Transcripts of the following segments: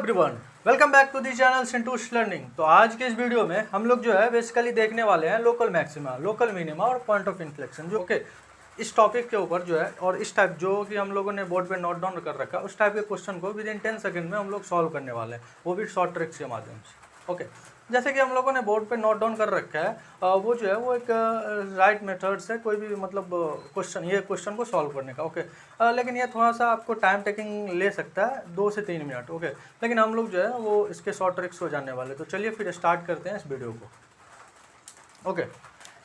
Everyone, welcome back to the channel सिंटूश learning. तो आज के इस वीडियो में हम लोग जो है बेसिकली देखने वाले हैं लोकल मैक्सिमा, लोकल मिनिमा और पॉइंट ऑफ इन्फ्लेक्शन। जो कि इस टॉपिक के ऊपर जो है और इस टाइप जो कि हम लोगों ने बोर्ड पे नोट डाउन कर रखा है उस टाइप के क्वेश्चन को विद इन 10 सेकंड में हम लोग सॉल्व करने वाले हैं, वो भी शॉर्ट ट्रिक्स के माध्यम से। ओके, जैसे कि हम लोगों ने बोर्ड पे नोट डाउन कर रखा है वो जो है वो एक राइट मेथड से कोई भी मतलब क्वेश्चन को सॉल्व करने का। ओके, लेकिन ये थोड़ा सा आपको टाइम टेकिंग ले सकता है 2 से 3 मिनट। ओके, लेकिन हम लोग जो है वो इसके शॉर्ट ट्रिक्स को जानने वाले। तो चलिए फिर स्टार्ट करते हैं इस वीडियो को। ओके,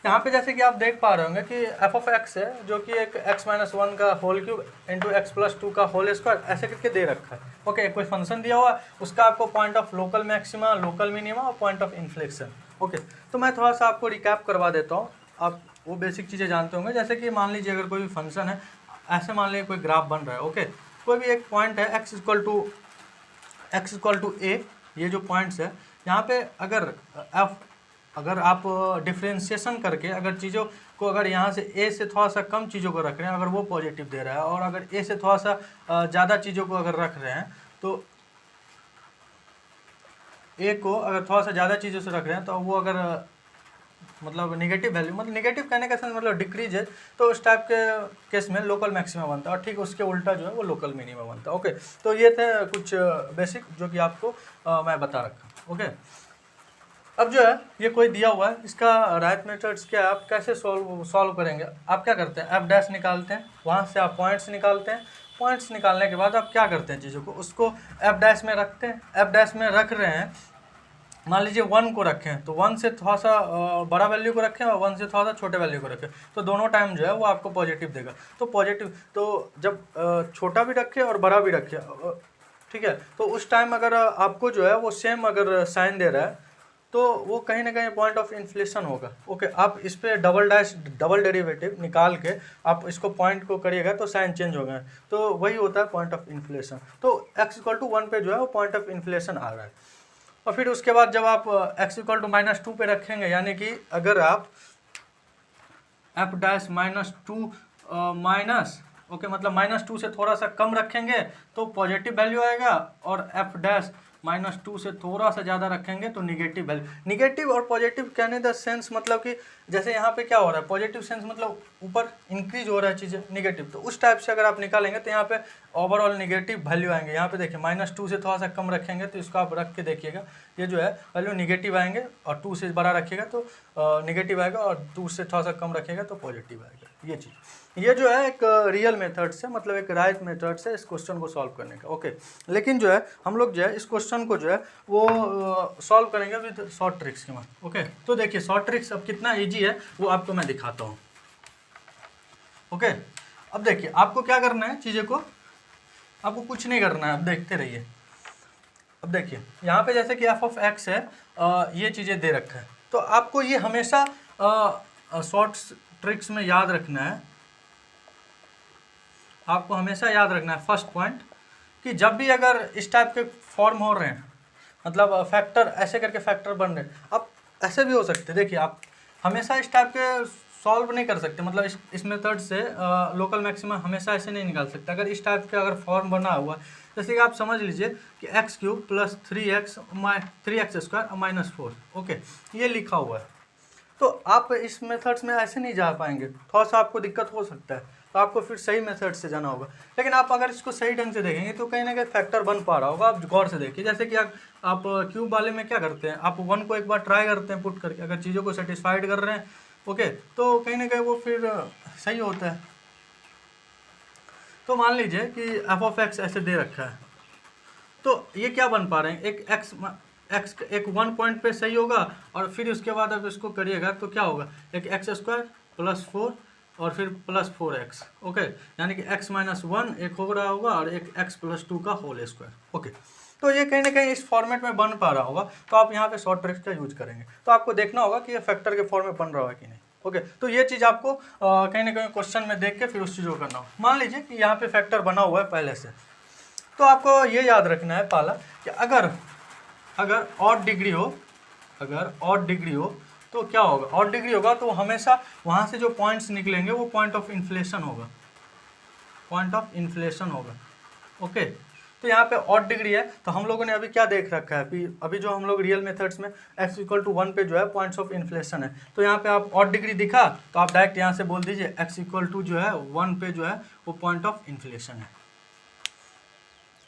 यहाँ पे जैसे कि आप देख पा रहे होंगे कि एफ ऑफ एक्स है जो कि एक x-1 का होल क्यूब इंटू x+2 का होल स्क्वायर ऐसे करके दे रखा है। ओके, कोई फंक्शन दिया हुआ है, उसका आपको point of local maxima, local minima और पॉइंट ऑफ इन्फ्लेक्शन। ओके, तो मैं थोड़ा सा आपको रिकैप करवा देता हूँ, आप वो बेसिक चीज़ें जानते होंगे। जैसे कि मान लीजिए अगर कोई भी फंक्शन है, ऐसे मान लीजिए कोई ग्राफ बन रहा है। ओके, कोई भी एक पॉइंट है x इक्वल टू a, ये जो पॉइंट्स है यहाँ पे अगर आप डिफ्रेंशिएशन करके अगर चीज़ों को अगर यहाँ से a से थोड़ा सा कम चीज़ों को रख रहे हैं, अगर वो पॉजिटिव दे रहा है, और अगर a से थोड़ा सा ज़्यादा चीज़ों को अगर रख रहे हैं तो a को अगर थोड़ा सा ज़्यादा चीज़ों से रख रहे हैं तो वो अगर मतलब नेगेटिव वैल्यू, मतलब नेगेटिव कहने का सेंस मतलब डिक्रीज है, तो उस टाइप के केस में लोकल मैक्सिमा बनता है, और ठीक उसके उल्टा जो है वो लोकल मिनिमा बनता है। ओके, तो ये थे कुछ बेसिक जो कि आपको मैं बता रखा। ओके, अब जो है ये कोई दिया हुआ है, इसका राइट मेथड्स क्या है, आप कैसे सॉल्व करेंगे। आप क्या करते हैं, एफ डैश निकालते हैं, वहाँ से आप पॉइंट्स निकालते हैं, पॉइंट्स निकालने के बाद आप क्या करते हैं, चीज़ों को उसको एफ डैश में रखते हैं। एफ डैश में रख रहे हैं, मान लीजिए 1 को रखें तो 1 से थोड़ा सा बड़ा वैल्यू को रखें और 1 से थोड़ा सा छोटे वैल्यू को रखें, तो दोनों टाइम जो है वो आपको पॉजिटिव देगा। तो पॉजिटिव, तो जब छोटा भी रखें और बड़ा भी रखें, ठीक है, तो उस टाइम अगर आपको जो है वो सेम अगर साइन दे रहा है तो वो कहीं ना कहीं पॉइंट ऑफ इन्फ्लेशन होगा। ओके, आप इस पर डबल डेरिवेटिव निकाल के आप इसको पॉइंट को करिएगा तो साइन चेंज होगा, तो वही होता है पॉइंट ऑफ इन्फ्लेशन। तो x=1 पे जो है वो पॉइंट ऑफ इन्फ्लेशन आ रहा है। और फिर उसके बाद जब आप x=-2 पे रखेंगे, यानी कि अगर आप f'-2 माइनस, ओके, मतलब -2 से थोड़ा सा कम रखेंगे तो पॉजिटिव वैल्यू आएगा, और f'-2 से थोड़ा सा ज़्यादा रखेंगे तो निगेटिव वैल्यू। निगेटिव और पॉजिटिव कहने द सेंस मतलब कि जैसे यहाँ पे क्या हो रहा है, पॉजिटिव सेंस मतलब ऊपर इंक्रीज हो रहा है चीज़ें, निगेटिव, तो उस टाइप से अगर आप निकालेंगे तो यहाँ पे ओवरऑल निगेटिव वैल्यू आएंगे। यहाँ पे देखिए -2 से थोड़ा सा कम रखेंगे तो इसको आप रख के देखिएगा, ये जो है वैल्यू निगेटिव आएंगे, और 2 से बड़ा रखिएगा तो निगेटिव आएगा, और 2 से थोड़ा सा कम रखिएगा तो पॉजिटिव आएगा। ये चीज़, ये जो है एक रियल मेथड से, मतलब एक राइट मेथड से इस क्वेश्चन को सॉल्व करने का। ओके, लेकिन जो है हम लोग जो है इस क्वेश्चन को जो है वो सॉल्व करेंगे विद शॉर्ट ट्रिक्स के बाद। ओके, तो देखिए शॉर्ट ट्रिक्स अब कितना इजी है वो आपको मैं दिखाता हूँ। ओके, अब देखिए आपको क्या करना है, चीज़ें को आपको कुछ नहीं करना है, अब देखते रहिए। अब देखिए यहाँ पे जैसे कि एफ ऑफ एक्स है, ये चीज़ें दे रखा है, तो आपको ये हमेशा शॉर्ट ट्रिक्स में याद रखना है, आपको हमेशा याद रखना है फर्स्ट पॉइंट, कि जब भी अगर इस टाइप के फॉर्म हो रहे हैं, मतलब फैक्टर ऐसे करके फैक्टर बन रहे हैं, अब ऐसे भी हो सकते हैं। देखिए आप हमेशा इस टाइप के सॉल्व नहीं कर सकते, मतलब इस मेथड से लोकल मैक्सिमा हमेशा ऐसे नहीं निकाल सकते। अगर इस टाइप का अगर फॉर्म बना हुआ, जैसे कि आप समझ लीजिए कि x³ + 3x² -4, ओके, ये लिखा हुआ है, तो आप इस मेथड्स में ऐसे नहीं जा पाएंगे, थोड़ा सा आपको दिक्कत हो सकता है, तो आपको फिर सही मेथड से जाना होगा। लेकिन आप अगर इसको सही ढंग से देखेंगे तो कहीं ना कहीं फैक्टर बन पा रहा होगा। आप गौर से देखिए, जैसे कि आप क्यूब वाले में क्या करते हैं, आप 1 को एक बार ट्राई करते हैं पुट करके, अगर चीज़ों को सेटिस्फाइड कर रहे हैं, ओके, तो कहीं ना कहीं वो फिर सही होता है। तो मान लीजिए कि एफ ऑफ एक्स ऐसे दे रखा है, तो ये क्या बन पा रहे हैं, एक एक्स एक 1 पॉइंट पे सही होगा, और फिर उसके बाद अब इसको करिएगा तो क्या होगा, एक x² + 4 और फिर +4x, ओके, यानी कि x-1 एक हो रहा होगा और एक x+2 का होल स्क्वायर। ओके, तो ये कहीं ना कहीं इस फॉर्मेट में बन पा रहा होगा, तो आप यहाँ पे शॉर्ट ट्रिक्स का यूज करेंगे, तो आपको देखना होगा कि ये फैक्टर के फॉर्म में बन रहा है कि नहीं। ओके, तो ये चीज़ आपको कहीं ना कहीं क्वेश्चन में देख के फिर उस चीज़ को करना हो। मान लीजिए कि यहाँ पे फैक्टर बना हुआ है पहले से, तो आपको ये याद रखना है पहला कि अगर ऑड डिग्री हो, अगर ऑड डिग्री हो तो क्या होगा, ऑड डिग्री होगा तो हमेशा वहाँ से जो पॉइंट्स निकलेंगे वो पॉइंट ऑफ इन्फ्लेशन होगा, पॉइंट ऑफ इन्फ्लेशन होगा। ओके, तो यहाँ पे ऑड डिग्री है, तो हम लोगों ने अभी क्या देख रखा है, अभी जो हम लोग रियल मेथड्स में x इक्वल टू 1 पे जो है पॉइंट्स ऑफ इन्फ्लेशन है, तो यहाँ पे आप ऑड डिग्री दिखा तो आप डायरेक्ट यहाँ से बोल दीजिए x इक्वल टू जो है 1 पे जो है वो पॉइंट ऑफ इन्फ्लेशन है।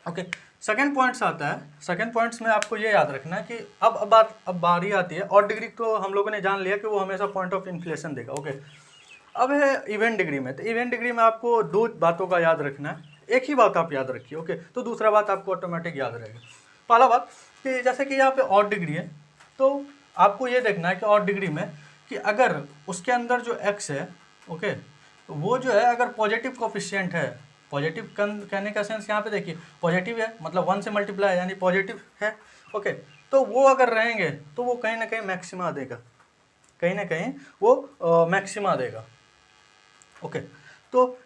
ओके, सेकेंड पॉइंट्स आता है। सेकेंड पॉइंट्स में आपको ये याद रखना है कि अब बारी आती है ऑड डिग्री, तो हम लोगों ने जान लिया कि वो हमेशा पॉइंट ऑफ इन्फ्लेशन देगा। ओके, अब है इवेंट डिग्री में। तो इवेंट डिग्री में आपको दो बातों का याद रखना है, एक ही बात आप याद रखिए। ओके, तो दूसरा बात आपको ऑटोमेटिक याद रहेगा। पहला बात कि जैसे कि यहाँ पे ऑड डिग्री है, तो आपको ये देखना है कि ऑड डिग्री में कि अगर उसके अंदर जो x है, ओके, तो वो जो है अगर पॉजिटिव कोफिशिएंट है, पॉजिटिव कहने का सेंस यहाँ पे देखिए पॉजिटिव है मतलब 1 से मल्टीप्लाई यानी पॉजिटिव है। ओके, तो वो अगर रहेंगे तो वो कहीं ना कहीं मैक्सिमा देगा, कहीं ना कहीं वो मैक्सिमा देगा। ओके, तो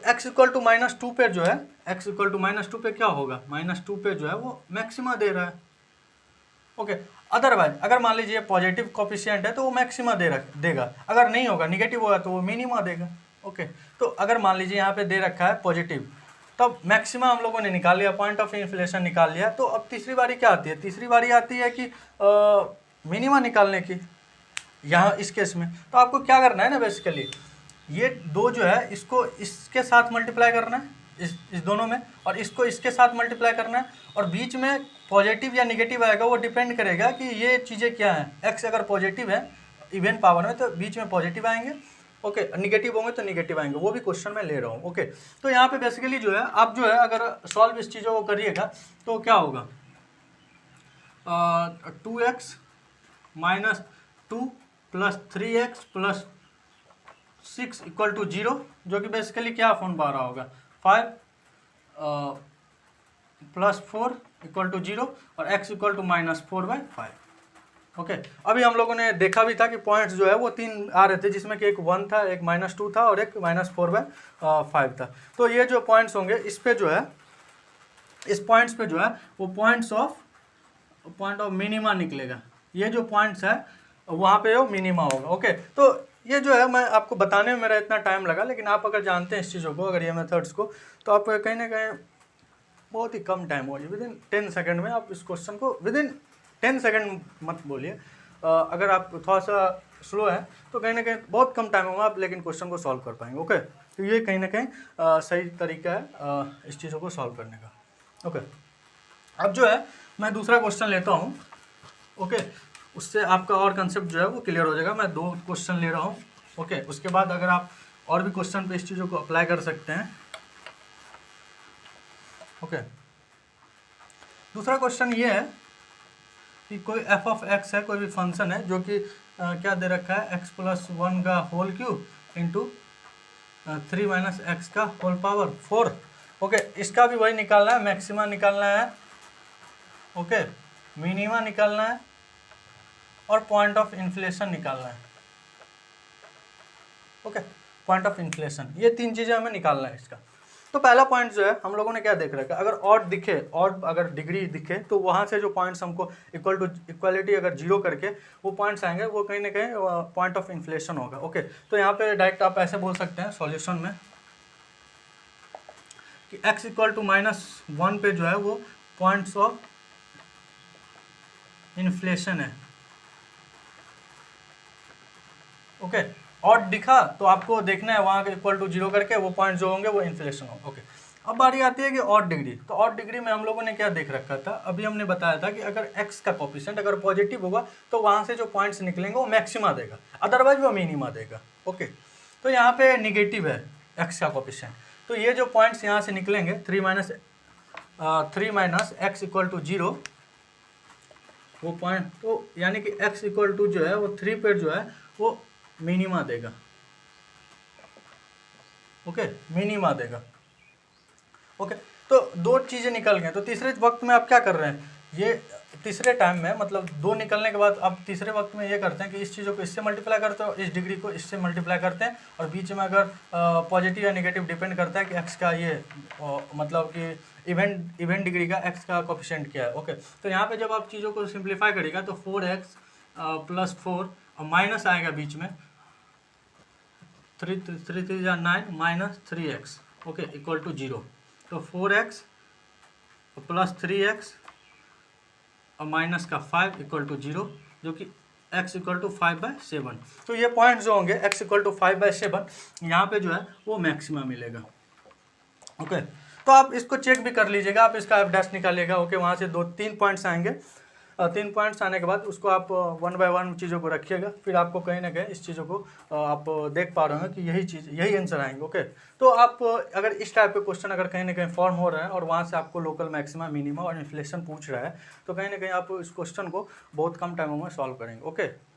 x इक्वल टू -2 पे जो है, x इक्वल टू -2 पे क्या होगा, -2 पे जो है वो मैक्सिमा दे रहा है। ओके, अदरवाइज अगर मान लीजिए पॉजिटिव कोफिशिएंट है तो वो मैक्सिमा देगा, अगर नहीं होगा निगेटिव होगा तो वो मिनिमा देगा। ओके, तो अगर मान लीजिए यहाँ पे दे रखा है पॉजिटिव, तब मैक्सिमा हम लोगों ने निकाल लिया, पॉइंट ऑफ इन्फ्लेशन निकाल लिया। तो अब तीसरी बारी क्या आती है, तीसरी बारी आती है कि मिनिमा निकालने की। यहाँ इस केस में तो आपको क्या करना है ना, बेसिकली ये दो जो है इसको इसके साथ मल्टीप्लाई करना है, इस दोनों में, और इसको इसके साथ मल्टीप्लाई करना है, और बीच में पॉजिटिव या निगेटिव आएगा वो डिपेंड करेगा कि ये चीज़ें क्या हैं। एक्स अगर पॉजिटिव है इवन पावर में तो बीच में पॉजिटिव आएंगे, ओके, निगेटिव होंगे तो निगेटिव आएंगे, वो भी क्वेश्चन में ले रहा हूँ। ओके, तो यहाँ पे बेसिकली जो है आप जो है अगर सॉल्व इस चीज़ों को करिएगा तो क्या होगा, 2x -2 plus 3x plus 6 equal to 0, जो कि बेसिकली क्या फॉर्म पा रहा होगा, 5 प्लस 4 इक्वल टू 0 और x इक्वल टू -4/5। ओके, अभी हम लोगों ने देखा भी था कि पॉइंट्स जो है वो 3 आ रहे थे, जिसमें कि एक 1 था, एक -2 था और एक -4/5 था। तो ये जो पॉइंट्स होंगे इस पे जो है, इस पॉइंट्स पे जो है वो पॉइंट ऑफ मिनिमा निकलेगा। ये जो पॉइंट्स है वहाँ पे वो मिनिमा होगा। ओके, तो ये जो है मैं आपको बताने में मेरा इतना टाइम लगा, लेकिन आप अगर जानते हैं इस चीज़ों को, अगर ये मेथड्स को, तो आप कहीं ना कहीं बहुत ही कम टाइम हो जाए, विदिन 10 सेकंड में आप इस क्वेश्चन को, विदिन 10 सेकंड मत बोलिए, अगर आप थोड़ा सा स्लो है तो कहीं ना कहीं बहुत कम टाइम होगा आप लेकिन क्वेश्चन को सॉल्व कर पाएंगे। ओके, तो ये कहीं ना कहीं सही तरीका है इस चीज़ों को सॉल्व करने का। ओके, अब जो है मैं दूसरा क्वेश्चन लेता हूँ। ओके, उससे आपका और कंसेप्ट जो है वो क्लियर हो जाएगा। मैं 2 क्वेश्चन ले रहा हूँ। ओके, उसके बाद अगर आप और भी क्वेश्चन पे इस चीज़ों को अप्लाई कर सकते हैं। ओके, दूसरा क्वेश्चन ये है कि कोई f ऑफ x है, कोई भी फंक्शन है जो कि क्या दे रखा है, x प्लस 1 का whole cube into 3 minus X का होल पावर 4। ओके, इसका भी वही निकालना है, मैक्सिमा निकालना है, ओके, मिनिमा निकालना है और पॉइंट ऑफ इन्फ्लेशन निकालना है। ओके, पॉइंट ऑफ इन्फ्लेशन, ये 3 चीज़ें हमें निकालना है इसका। तो पहला पॉइंट जो है हम लोगों ने क्या देख रखा है, अगर ऑड दिखे, ऑड अगर डिग्री दिखे तो वहाँ से जो पॉइंट्स हमको इक्वालिटी अगर 0 करके वो पॉइंट्स आएंगे वो कहीं ना कहीं पॉइंट ऑफ इन्फ्लेशन होगा। ओके, तो यहाँ पे डायरेक्ट आप ऐसे बोल सकते हैं सॉल्यूशन में कि x इक्वल टू -1 पे जो है वो पॉइंट्स ऑफ इन्फ्लेशन है। ओके, ऑड दिखा तो आपको देखना है वहाँ के इक्वल टू 0 करके वो पॉइंट जो होंगे वो इन्फ्लेशन होगा। ओके, अब बारी आती है कि ऑड डिग्री। तो ऑड डिग्री में हम लोगों ने क्या देख रखा था, अभी हमने बताया था कि अगर x का कोफिशिएंट अगर पॉजिटिव होगा तो वहाँ से जो पॉइंट्स निकलेंगे वो मैक्सिमा देगा, अदरवाइज वो मिनिमा देगा। ओके, तो यहाँ पे निगेटिव है x का कोफिशिएंट, तो ये जो पॉइंट्स यहाँ से निकलेंगे 3 माइनस x इक्वल टू 0 वो पॉइंट, तो यानी कि x इक्वल टू जो है वो 3 पर जो है वो मिनिमा देगा। ओके, मिनिमा देगा। ओके, तो 2 चीज़ें निकल गए। तो तीसरे वक्त में आप क्या कर रहे हैं, ये तीसरे टाइम में मतलब 2 निकलने के बाद आप तीसरे वक्त में ये करते हैं कि इस चीज़ों को इससे मल्टीप्लाई करते हो, इस डिग्री को इससे मल्टीप्लाई करते हैं, और बीच में अगर पॉजिटिव या नेगेटिव डिपेंड करता है कि x का ये मतलब कि इवेंट डिग्री का x का कोफिशिएंट क्या है। ओके, तो यहाँ पे जब आप चीज़ों को सिंप्लीफाई करेगा तो 4x प्लस 4 और माइनस आएगा बीच में 3 3 9 minus 3x, okay, equal to 0। तो 4x तो +3x और माइनस का 5 इक्वल टू 0, जो कि x इक्वल टू 5/7। तो ये पॉइंट जो होंगे x इक्वल टू 5/7, यहाँ पे जो है वो मैक्सिमम मिलेगा। ओके, तो आप इसको चेक भी कर लीजिएगा, आप इसका f' निकालिएगा। ओके, वहाँ से 2-3 पॉइंट्स आएंगे, 3 पॉइंट्स आने के बाद उसको आप 1 बाय 1 चीज़ों को रखिएगा, फिर आपको कहीं ना कहीं इस चीज़ों को आप देख पा रहे हैं कि यही आंसर आएंगे। ओके, तो आप अगर इस टाइप के क्वेश्चन अगर कहीं ना कहीं फॉर्म हो रहा है और वहाँ से आपको लोकल मैक्सिमा, मिनिमा और इन्फ्लेशन पूछ रहा है, तो कहीं ना कहीं आप इस क्वेश्चन को बहुत कम टाइमों में सॉल्व करेंगे। ओके।